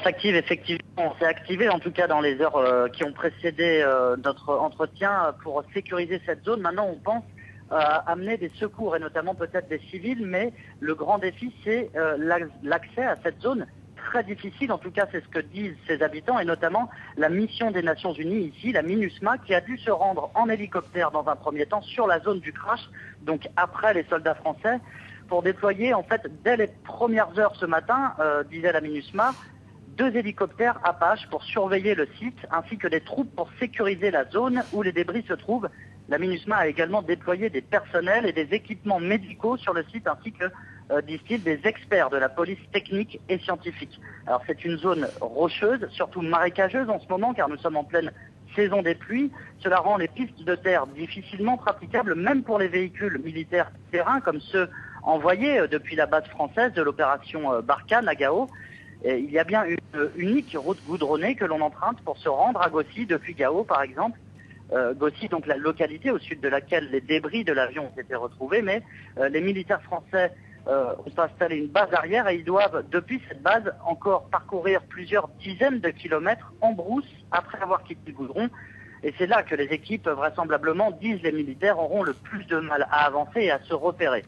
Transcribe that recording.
s'active effectivement, on s'est activé en tout cas dans les heures qui ont précédé notre entretien pour sécuriser cette zone. Maintenant on pense amener des secours et notamment peut-être des civils, mais le grand défi c'est l'accès à cette zone très difficile, en tout cas c'est ce que disent ses habitants et notamment la mission des Nations Unies ici, la MINUSMA, qui a dû se rendre en hélicoptère dans un premier temps sur la zone du crash, donc après les soldats français, pour déployer en fait dès les premières heures ce matin, disait la MINUSMA, 2 hélicoptères Apache pour surveiller le site, ainsi que des troupes pour sécuriser la zone où les débris se trouvent. La MINUSMA a également déployé des personnels et des équipements médicaux sur le site, ainsi que, disent-ils, des experts de la police technique et scientifique. Alors c'est une zone rocheuse, surtout marécageuse en ce moment, car nous sommes en pleine saison des pluies. Cela rend les pistes de terre difficilement praticables, même pour les véhicules militaires terrain, comme ceux envoyés depuis la base française de l'opération Barkhane à Gao. Et il y a bien une unique route goudronnée que l'on emprunte pour se rendre à Gossi depuis Gao, par exemple. Gossi, donc la localité au sud de laquelle les débris de l'avion ont été retrouvés, mais les militaires français ont installé une base arrière et ils doivent, depuis cette base, encore parcourir plusieurs dizaines de kilomètres en brousse après avoir quitté le goudron. Et c'est là que les équipes, vraisemblablement, disent les militaires, auront le plus de mal à avancer et à se repérer.